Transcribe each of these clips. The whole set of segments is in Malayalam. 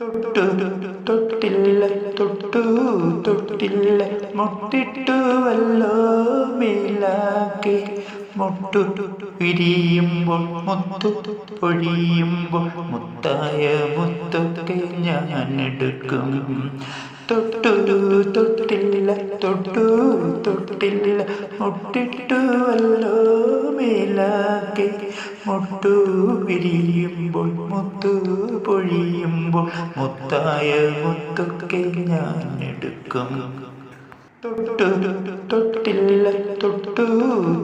തൊട്ടു തൊട്ടില്ല തൊട്ടു തൊട്ടില്ല മുട്ടിട്ടുവല്ലോ മേലാക്കി മുട്ടു വിരിയുമ്പോൾ മുത്തു പൊഴിയുമ്പോൾ മുത്തായ മുത്തൊക്കെ ഞാൻ എടുക്കും. തൊട്ടു തൊട്ടില്ല തൊട്ടു തൊട്ടില്ല മുട്ടിട്ടുവല്ലോ മേലാക്കി മുട്ടു വിരിയുമ്പോൾ മുത്തു പൊഴിയുമ്പോൾ മുത്തായ മുത്തൊക്കെ ഞാൻ എടുക്കും. തൊട്ടു തൊട്ടില്ല തൊട്ടു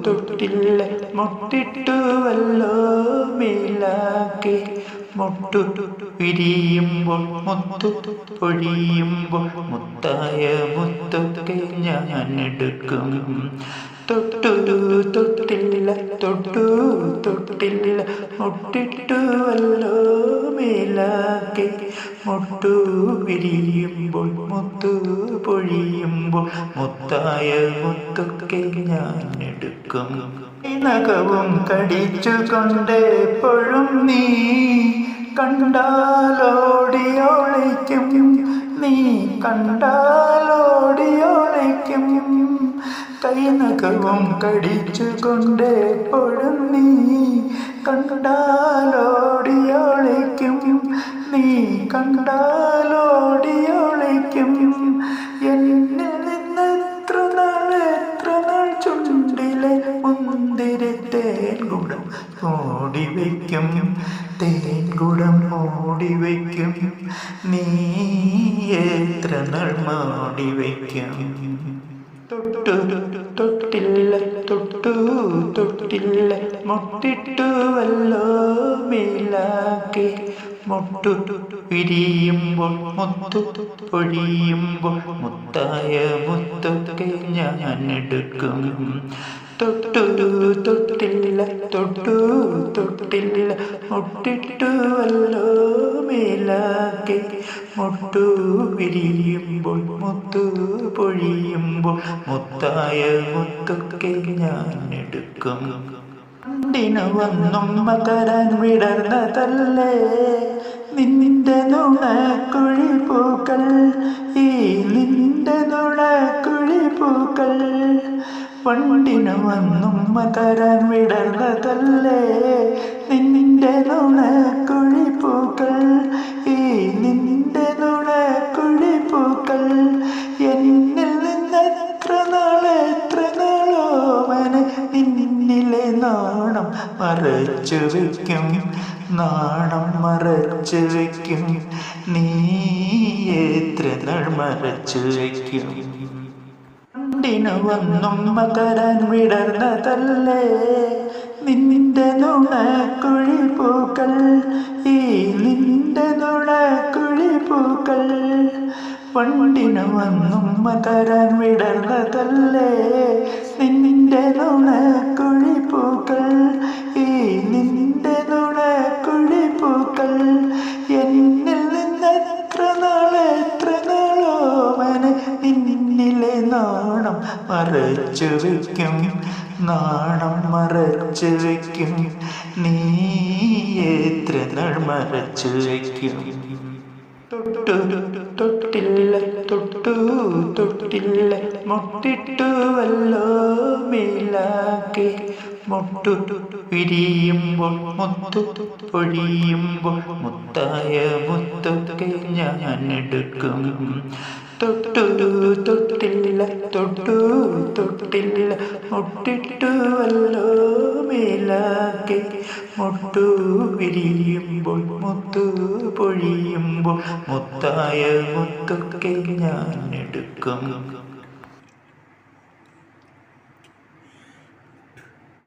തൊട്ടില്ല മുട്ടിട്ടുവല്ലോ മേലാക്കി മുട്ടു വിരിയുമ്പോൾ മുത്തു പൊഴിയുമ്പോൾ മുത്തായ മുത്തൊക്കെ ഞാൻ എടുക്കും. തൊട്ടു തൊട്ടില്ല തൊട്ടു തൊട്ടില്ല മുട്ടിട്ടുവല്ലോ മേലാക്കി മുട്ടു വിരിയുമ്പോൾ മുത്തു പൊഴിയുമ്പോൾ മുത്തായ മുത്തൊക്കെ ഞാൻ എടുക്കും. നഖവും കടിച്ചുകൊണ്ട് എപ്പോഴും നീ കണ്ടാലോടിയൊളിക്കും, നീ കണ്ടാലോടിയൊളിക്കും. കൈനഖവും കടിച്ചുകൊണ്ട് എപ്പോഴും നീ കണ്ടാലോടിയൊളിക്കും, നീ കണ്ടാലോടിയൊളിക്കും. എന്നിൽ നിന്ന് എത്ര നാൾ ചുണ്ടിലെ മുന്തിരി തേൻകുടം മൂടിവെക്കും, തേൻകുടം മൂടിവെക്കും. നീ എത്ര നാൾ മൂടിവെക്കും. തൊട്ടു തൊട്ടില്ല തൊട്ടു തൊട്ടില്ല മുട്ടിട്ടുവല്ലോ മേലാക്കി മുട്ടു വിരിയുമ്പോൾ മുത്തു പൊഴിയുമ്പോൾ മുത്തായ മുത്തൊക്കെ ഞാൻ എടുക്കും. തൊട്ടു തൊട്ടില്ല തൊട്ടു തൊട്ടില്ല മുട്ടിട്ടുവല്ലോ മേലാക്കി മുട്ടു വിരിയുമ്പോൾ മുത്തു പൊഴിയുമ്പോൾ മുത്തായ മുത്തൊക്കെ ഞാൻ എടുക്കും. പണ്ടിനു വന്നും മകരാൻ വിടർന്നതല്ലേ നിന്റെ നുണക്കുഴി പൂക്കൾ, ഈ നിന്റെ നുണക്കുഴി പൂക്കൾ. പണ്ടിനു വന്നും മകരാൻ വിടർന്നതല്ലേ നിന്റെ നുണക്കുഴി പൂക്കൾ, ഈ നിന്റെ നുണക്കുഴി പൂക്കൾ. എന്നിൽ നിന്ന് എത്ര നാളോമനെ നിന്നിലെ നാണം മറച്ചു വയ്ക്കും, നാണം മറച്ചു വയ്ക്കും. നീ എത്ര നാൾ മറച്ചു വയ്ക്കും. പണ്ടിനു വന്നും മകരാൻ വിടർന്നതല്ലേ നിന്റെ നുണക്കുഴി പൂക്കൾ, ഈ നിന്റെ നുണക്കുഴി പൂക്കൾ. പണ്ടിനു വന്നും മകരാൻ വിടർന്നതല്ലേ നിന്റെ നുണക്കുഴി പൂക്കൾ, ഈ നിന്റെ നുണക്കുഴി പൂക്കൾ. എന്നിൽ നിന്ന് എത്ര നാളോമനെ നിന്നിലെ നാണം മറച്ചു വയ്ക്കും, നാണം മറച്ചു വയ്ക്കും. നീ എത്ര നാൾ മറച്ചു വയ്ക്കും. തൊട്ടു തൊട്ടില്ല തൊട്ടു തൊട്ടില്ല മുട്ടിട്ടുവല്ലോ മേലാക്കി മുട്ടു വിരിയുമ്പോൾ മുത്തു പൊഴിയുമ്പോൾ മുത്തായ മുത്തൊക്കെ ഞാൻ എടുക്കും. തൊട്ടു തൊട്ടില്ല തൊട്ടു തൊട്ടില്ല മുട്ടിട്ടുവല്ലോ മേലാക്കി മുട്ടു വിരിയുമ്പോൾ മുത്തു പൊഴിയുമ്പോൾ മുത്തായ മുത്തൊക്കെ ഞാൻ എടുക്കും.